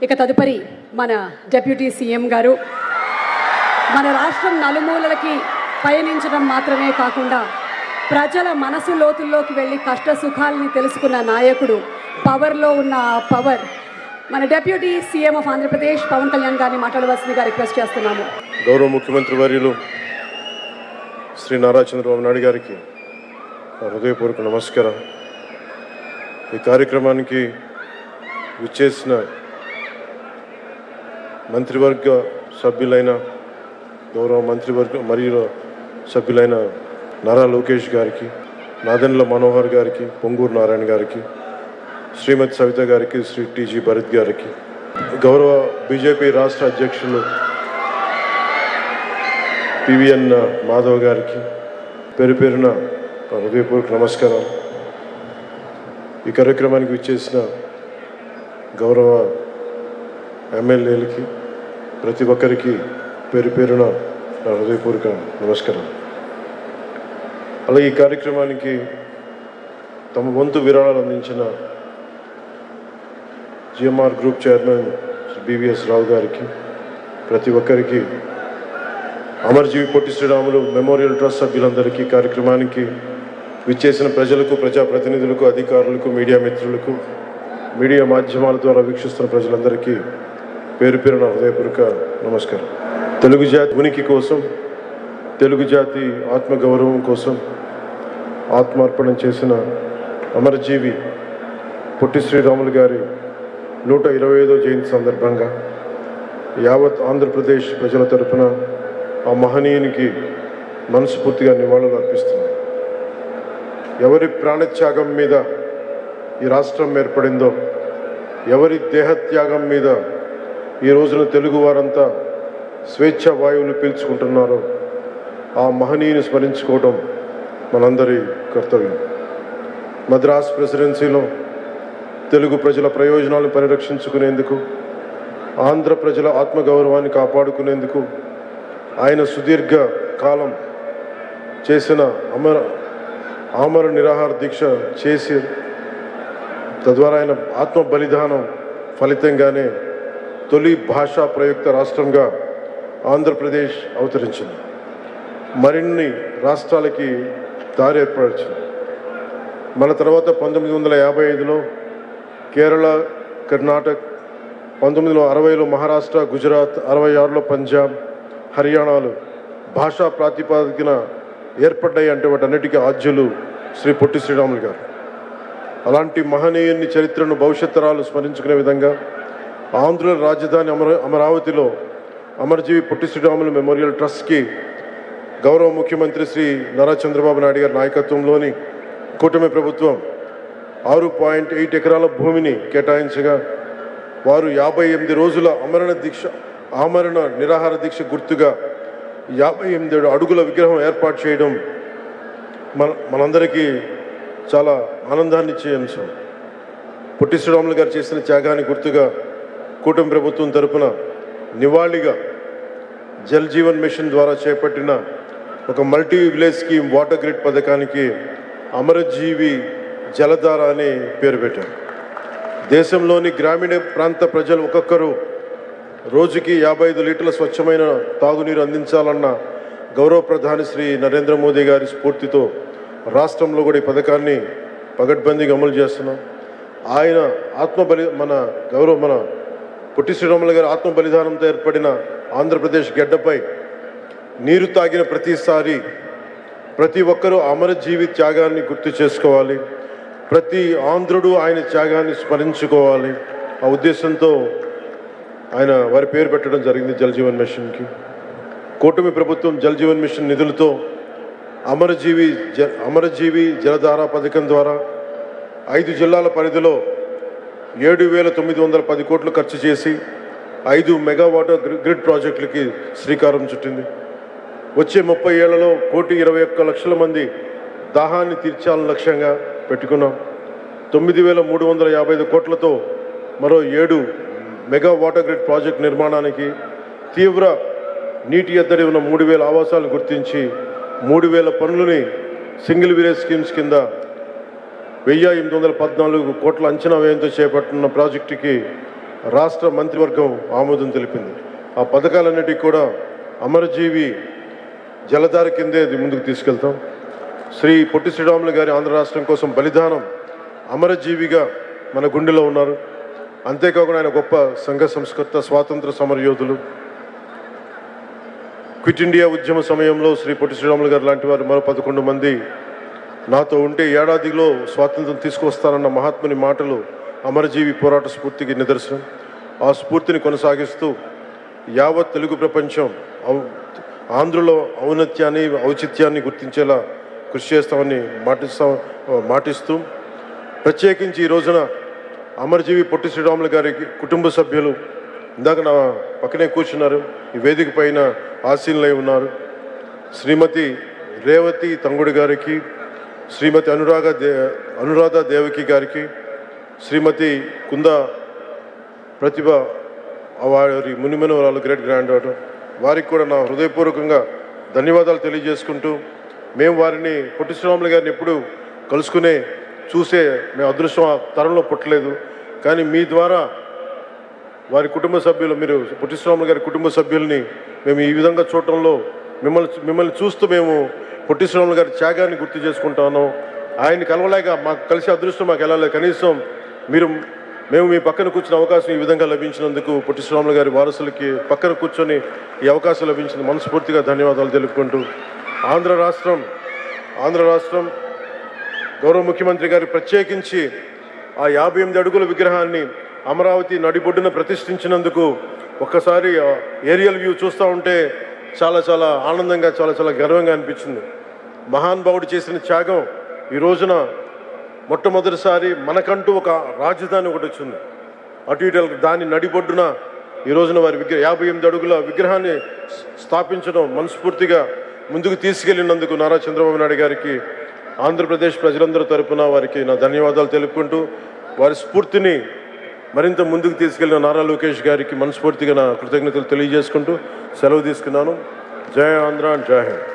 ఇక తదుపరి మన డిప్యూటీ సీఎం గారు మన రాష్ట్రం నలుమూలలకి పయనించడం మాత్రమే కాకుండా ప్రజల మనసు లోతుల్లోకి వెళ్ళి కష్ట సుఖాలని తెలుసుకున్న నాయకుడు, పవర్లో ఉన్న పవర్, మన deputy CM of Andhra Pradesh Pawan Kalyan గారిని మాట్లాడవలసిందిగా రిక్వెస్ట్ చేస్తున్నాము. గౌరవ ముఖ్యమంత్రి వర్యులు శ్రీ నారా చంద్రబాబు నాయుడు గారికి హృదయపూర్వక నమస్కారం. ఈ కార్యక్రమానికి విచ్చేసిన మంత్రివర్గ సభ్యులైన గౌరవ మంత్రివర్గ మరియు సభ్యులైన నారా లోకేష్ గారికి, నాదెండ్ల మనోహర్ గారికి, పొంగూరు నారాయణ గారికి, శ్రీమతి సవిత గారికి, శ్రీ టీజీ భరత్ గారికి, గౌరవ బీజేపీ రాష్ట్ర అధ్యక్షులు పివిఎన్ మాధవ్ గారికి పేరు పేరున హృదయపూర్వక నమస్కారం. ఈ కార్యక్రమానికి విచ్చేసిన గౌరవ ఎమ్మెల్యేలకి, ప్రతి ఒక్కరికి పేరు పేరున హృదయపూర్వక నమస్కారం. అలాగే ఈ కార్యక్రమానికి తమ వంతు విరాళాలు అందించిన జిఎంఆర్ గ్రూప్ చైర్మన్ బివిఎస్ రావు గారికి, ప్రతి ఒక్కరికి, అమరజీవి పొట్టి శ్రీరాములు మెమోరియల్ ట్రస్ట్ సభ్యులందరికీ, కార్యక్రమానికి విచ్చేసిన ప్రజలకు, ప్రజాప్రతినిధులకు, అధికారులకు, మీడియా మిత్రులకు, మీడియా మాధ్యమాల ద్వారా వీక్షిస్తున్న ప్రజలందరికీ పేరు పేరున హృదయపూర్వక నమస్కారం. తెలుగు జాతి ఉనికి కోసం, తెలుగు జాతి ఆత్మగౌరవం కోసం ఆత్మార్పణం చేసిన అమరజీవి పొట్టి శ్రీరాములు గారి 125వ జయంతి సందర్భంగా యావత్ ఆంధ్రప్రదేశ్ ప్రజల తరపున ఆ మహనీయునికి మనస్ఫూర్తిగా నివాళులు అర్పిస్తున్నాను. ఎవరి ప్రాణత్యాగం మీద ఈ రాష్ట్రం ఏర్పడిందో, ఎవరి దేహత్యాగం మీద ఈ రోజున తెలుగు వారంతా స్వేచ్ఛ వాయువులు పీల్చుకుంటున్నారో ఆ మహనీయుని స్మరించుకోవడం మనందరి కర్తవ్యం. మద్రాస్ ప్రెసిడెన్సీలో తెలుగు ప్రజల ప్రయోజనాలను పరిరక్షించుకునేందుకు, ఆంధ్ర ప్రజల ఆత్మగౌరవాన్ని కాపాడుకునేందుకు ఆయన సుదీర్ఘ కాలం చేసిన ఆమర నిరాహార దీక్ష చేసి, తద్వారా ఆయన ఆత్మ బలిదానం ఫలితంగానే తొలి భాషా ప్రయుక్త రాష్ట్రంగా ఆంధ్రప్రదేశ్ అవతరించింది. మరిన్ని రాష్ట్రాలకి దారి ఏర్పరిచింది. మన తర్వాత 1955లో కేరళ, కర్ణాటక, 1960లో మహారాష్ట్ర, గుజరాత్, 66లో పంజాబ్, హర్యానాలు భాషా ప్రాతిపదికన ఏర్పడ్డాయి. అంటే వాటన్నిటికీ ఆద్యులు శ్రీ పొట్టి శ్రీరాములు గారు. అలాంటి మహనీయుని చరిత్రను భవిష్యత్ తరాలు స్మరించుకునే విధంగా ఆంధ్రుల రాజధాని అమరావతిలో అమరజీవి పొట్టి శ్రీరాములు మెమోరియల్ ట్రస్ట్కి గౌరవ ముఖ్యమంత్రి శ్రీ నారా చంద్రబాబు నాయుడు గారి నాయకత్వంలోని కూటమి ప్రభుత్వం 6.8 ఎకరాల భూమిని కేటాయించగా, వారు 58 రోజుల ఆమరణ నిరాహార దీక్ష గుర్తుగా 58 అడుగుల విగ్రహం ఏర్పాటు చేయడం మనందరికీ చాలా ఆనందాన్ని ఇచ్చే అంశం. పొట్టి శ్రీరాములు గారు చేసిన త్యాగాన్ని గుర్తుగా కూటమి ప్రభుత్వం తరపున నివాళిగా జల్ జీవన్ మిషన్ ద్వారా చేపట్టిన ఒక multi village scheme water grid పథకానికి అమరజీవి జలధార అని పేరు పెట్టారు. దేశంలోని గ్రామీణ ప్రాంత ప్రజలు ఒక్కొక్కరు రోజుకి 55 లీటర్ల స్వచ్ఛమైన తాగునీరు అందించాలన్న గౌరవ ప్రధాని శ్రీ నరేంద్ర మోదీ గారి స్ఫూర్తితో రాష్ట్రంలో కూడా ఈ పథకాన్ని పగడ్బందీగా అమలు చేస్తున్నాం. ఆయన మన పొట్టి శ్రీరాములు గారి ఆత్మ బలిదానంతో ఏర్పడిన ఆంధ్రప్రదేశ్ గడ్డపై నీరు తాగిన ప్రతిసారి ప్రతి ఒక్కరూ అమరజీవి త్యాగాన్ని గుర్తు చేసుకోవాలి, ప్రతి ఆంధ్రుడు ఆయన త్యాగాన్ని స్మరించుకోవాలి. ఆ ఉద్దేశంతో ఆయన వారి పేరు పెట్టడం జరిగింది జల్ జీవన్ మిషన్కి. కూటమి ప్రభుత్వం జల్ జీవన్ మిషన్ నిధులతో అమరజీవి జలధార పథకం ద్వారా 5 జిల్లాల పరిధిలో 7,910 కోట్లు ఖర్చు చేసి 5 మెగావాటర్ గ్రిడ్ ప్రాజెక్టులకి శ్రీకారం చుట్టింది. వచ్చే 30 ఏళ్లలో 1,21,00,000 మంది దాహాన్ని తీర్చాలని లక్ష్యంగా పెట్టుకున్నాం. 9,355 కోట్లతో మరో 7 మెగా వాటర్ గ్రిడ్ ప్రాజెక్ట్ నిర్మాణానికి, తీవ్ర నీటి ఎద్దడి ఉన్న 3,000 ఆవాసాలను గుర్తించి 3,000 పనులని సింగిల్ విలేజ్ స్కీమ్స్ కింద 1,814 కోట్ల అంచనా వ్యయంతో చేపట్టిన ప్రాజెక్టుకి రాష్ట్ర మంత్రివర్గం ఆమోదం తెలిపింది. ఆ పథకాలన్నిటికీ కూడా అమరజీవి జలధార కిందే అది ముందుకు తీసుకెళ్తాం. శ్రీ పొట్టి శ్రీరాములు గారి ఆంధ్ర రాష్ట్రం కోసం బలిదానం అమరజీవిగా మన గుండెలో ఉన్నారు. అంతేకాకుండా ఆయన గొప్ప సంఘ సంస్కర్త, స్వాతంత్ర సమరయోధులు. క్విట్ ఇండియా ఉద్యమ సమయంలో శ్రీ పొట్టి శ్రీరాములు గారు లాంటి వారు మరో 11 మంది నాతో ఉంటే ఏడాదిలో స్వాతంత్రం తీసుకువస్తానన్న మహాత్ముని మాటలు అమరజీవి పోరాట స్ఫూర్తికి నిదర్శనం. ఆ స్ఫూర్తిని కొనసాగిస్తూ యావత్ తెలుగు ప్రపంచం ఆంధ్రలో ఔన్నత్యాన్ని, ఔచిత్యాన్ని గుర్తించేలా కృషి చేస్తామని మాటిస్తూ ప్రత్యేకించి ఈ రోజున అమరజీవి పొట్టి శ్రీరాములు గారికి కుటుంబ సభ్యులు ఇందాక నా పక్కనే కూర్చున్నారు, ఈ వేదిక పైన ఆసీనులై ఉన్నారు. శ్రీమతి రేవతి తంగుడి గారికి, శ్రీమతి అనురాధ దేవకి గారికి, శ్రీమతి కుందా ప్రతిభ వారి మునిమనవరాలు గ్రేట్ గ్రాండ్ డాటర్, వారికి కూడా నా హృదయపూర్వకంగా ధన్యవాదాలు తెలియజేసుకుంటూ, మేము వారిని పొట్టి శ్రీరాములు గారిని ఎప్పుడు కలుసుకునే చూసే మేము అదృష్టం ఆ తరంలో పుట్టలేదు. కానీ మీ ద్వారా వారి కుటుంబ సభ్యులు, మీరు పొట్టి శ్రీరాములు గారి కుటుంబ సభ్యుల్ని మేము ఈ విధంగా చూడటంలో మిమ్మల్ని చూస్తూ మేము పొట్టి శ్రీరాములు గారి త్యాగాన్ని గుర్తు చేసుకుంటాను. ఆయన్ని కలవలేక మాకు కలిసి అదృష్టం మాకు వెళ్ళలేదు. కనీసం మేము మీ పక్కన కూర్చున్న అవకాశం ఈ విధంగా లభించినందుకు పొట్టి శ్రీరాములు గారి వారసులకి పక్కన కూర్చొని ఈ అవకాశం లభించిన మనస్ఫూర్తిగా ధన్యవాదాలు తెలుపుకుంటూ, ఆంధ్ర రాష్ట్రం గౌరవ ముఖ్యమంత్రి గారు ప్రత్యేకించి ఆ 58 అడుగుల విగ్రహాన్ని అమరావతి నడిబొడ్డున ప్రతిష్ఠించినందుకు ఒక్కసారి ఏరియల్ వ్యూ చూస్తూ ఉంటే చాలా చాలా ఆనందంగా, చాలా చాలా గర్వంగా అనిపించింది. మహానుభావుడు చేసిన త్యాగం ఈ రోజున మొట్టమొదటిసారి మనకంటూ ఒక రాజధాని ఒకటి వచ్చింది. అటు ఇటు దాని నడిబొడ్డున ఈ రోజున వారి 58 అడుగుల విగ్రహాన్ని స్థాపించడం మనస్ఫూర్తిగా ముందుకు తీసుకెళ్లినందుకు నారా చంద్రబాబు నాయుడు గారికి, ఆంధ్రప్రదేశ్ ప్రజలందరి తరపున వారికి నా ధన్యవాదాలు తెలుపుకుంటూ, వారి స్ఫూర్తిని మరింత ముందుకు తీసుకెళ్లిన నారా లోకేష్ గారికి మనస్ఫూర్తిగా నా కృతజ్ఞతలు తెలియజేసుకుంటూ సెలవు తీసుకున్నాను. జై ఆంధ్ర, జై హింద్.